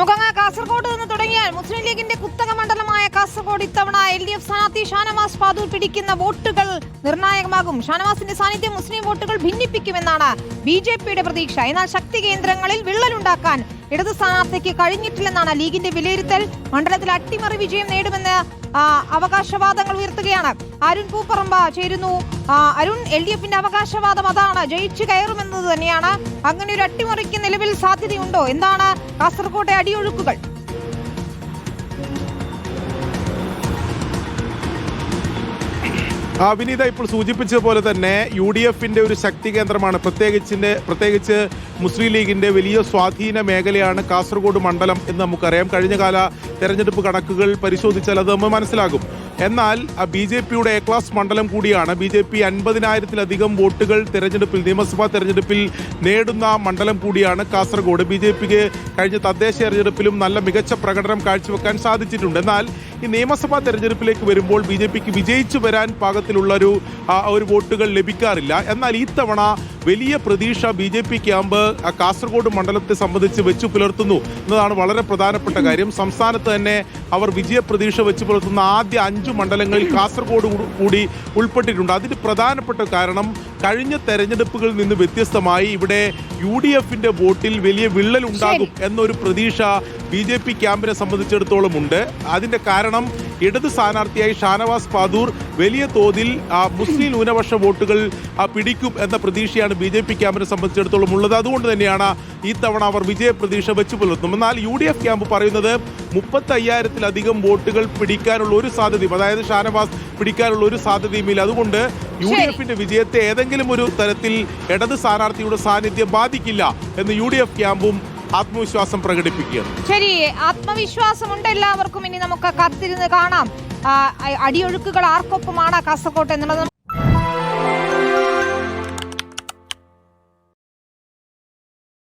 നമുക്കങ്ങ് കാസർഗോഡ് നിന്ന് തുടങ്ങിയാൽ മുസ്ലിം ലീഗിന്റെ കുത്തക മണ്ഡലമായ കാസർഗോഡ് ഇത്തവണ LDF സ്ഥാനാർത്ഥി ഷാനവാസ് പാദൂർ പിടിക്കുന്ന വോട്ടുകൾ നിർണായകമാകും. ഷാനവാസിന്റെ സാന്നിധ്യം മുസ്ലിം വോട്ടുകൾ ഭിന്നിപ്പിക്കുമെന്നാണ് BJPയുടെ പ്രതീക്ഷ. എന്നാൽ ശക്തി കേന്ദ്രങ്ങളിൽ വിള്ളലുണ്ടാക്കാൻ ഇടത് സ്ഥാനാർത്ഥിക്ക് കഴിഞ്ഞിട്ടില്ലെന്നാണ് ലീഗിന്റെ വിലയിരുത്തൽ. മണ്ഡലത്തിൽ അട്ടിമറി വിജയം നേടുമെന്ന് അവകാശവാദങ്ങൾ ഉയർത്തുകയാണ്. അരുൺ പൂപ്പറമ്പ ചേരുന്നു. അരുൺ, LDFന്റെ അവകാശവാദം അതാണ്, ജയിച്ചു കയറുമെന്നത് തന്നെയാണ്. അങ്ങനെ ഒരു അട്ടിമറിക്ക് നിലവിൽ സാധ്യതയുണ്ടോ? എന്താണ് കാസർകോട്ടെ അടിയൊഴുക്കുകൾ? വിനീത ഇപ്പോൾ സൂചിപ്പിച്ചതുപോലെ തന്നെ UDFന്റെ ഒരു ശക്തി കേന്ദ്രമാണ്, പ്രത്യേകിച്ച് മുസ്ലിം ലീഗിന്റെ വലിയ സ്വാധീന മേഖലയാണ് കാസർഗോഡ് മണ്ഡലം എന്ന് നമുക്കറിയാം. കഴിഞ്ഞ കാല തെരഞ്ഞെടുപ്പ് കണക്കുകൾ പരിശോധിച്ചാൽ അത് നമ്മൾ മനസ്സിലാകും. എന്നാൽ BJPയുടെ A ക്ലാസ് മണ്ഡലം കൂടിയാണ്. BJP 50,000-ലധികം വോട്ടുകൾ നിയമസഭാ തെരഞ്ഞെടുപ്പിൽ നേടുന്ന മണ്ഡലം കൂടിയാണ് കാസർഗോഡ്. BJPക്ക് കഴിഞ്ഞ തദ്ദേശ തെരഞ്ഞെടുപ്പിലും നല്ല മികച്ച പ്രകടനം കാഴ്ചവെക്കാൻ സാധിച്ചിട്ടുണ്ട്. എന്നാൽ ഈ നിയമസഭാ തെരഞ്ഞെടുപ്പിലേക്ക് വരുമ്പോൾ BJPക്ക് വിജയിച്ചു വരാൻ പാകത്തിലുള്ള ഒരു വോട്ടുകൾ ലഭിക്കാറില്ല. എന്നാൽ ഈ തവണ വലിയ പ്രതീക്ഷ BJP ക്യാമ്പ് കാസർഗോഡ് മണ്ഡലത്തെ സംബന്ധിച്ച് വെച്ചു പുലർത്തുന്നു എന്നതാണ് വളരെ പ്രധാനപ്പെട്ട കാര്യം. സംസ്ഥാനത്ത് തന്നെ അവർ വിജയപ്രതീക്ഷ വെച്ചു പുലർത്തുന്ന ആദ്യ 5 മണ്ഡലങ്ങളിൽ കാസർഗോഡ് കൂടി ഉൾപ്പെട്ടിട്ടുണ്ട്. അതിന് പ്രധാനപ്പെട്ട കാരണം കഴിഞ്ഞ തെരഞ്ഞെടുപ്പുകളിൽ നിന്ന് വ്യത്യസ്തമായി ഇവിടെ UDFന്റെ വോട്ടിൽ വലിയ വിള്ളലുണ്ടാകും എന്നൊരു പ്രതീക്ഷ BJP ക്യാമ്പിനെ സംബന്ധിച്ചിടത്തോളം ഉണ്ട്. അതിന്റെ കാരണം ഇടത് സ്ഥാനാർത്ഥിയായി ഷാനവാസ് പാദൂർ വലിയ തോതിൽ മുസ്ലിം ന്യൂനപക്ഷ വോട്ടുകൾ പിടിക്കും എന്ന പ്രതീക്ഷയാണ് BJP ക്യാമ്പിനെ സംബന്ധിച്ചിടത്തോളം ഉള്ളത്. അതുകൊണ്ട് തന്നെയാണ് ഈ തവണ അവർ വിജയപ്രതീക്ഷ വെച്ചു പുലർത്തും. എന്നാൽ UDF ക്യാമ്പ് പറയുന്നത് 35,000-ലധികം വോട്ടുകൾ പിടിക്കാനുള്ള ഒരു സാധ്യതയും, അതായത് ഷാനവാസ് പിടിക്കാനുള്ള ഒരു സാധ്യതയുമില്ല. അതുകൊണ്ട് UDFന്റെ വിജയത്തെ ഏതെങ്കിലും ഒരു തരത്തിൽ ഇടത് സ്ഥാനാർത്ഥിയുടെ സാന്നിധ്യം ബാധിക്കില്ല എന്ന് UDF ക്യാമ്പും ആത്മവിശ്വാസം പ്രകടിപ്പിക്കുകയാണ്. ശരി, ആത്മവിശ്വാസമുണ്ട് എല്ലാവർക്കും. ഇനി നമുക്ക് കാത്തിരുന്ന് കാണാം അടിയൊഴുക്കുകൾ ആർക്കൊപ്പമാണ് കാസർകോട്ട് എന്നുള്ളത്.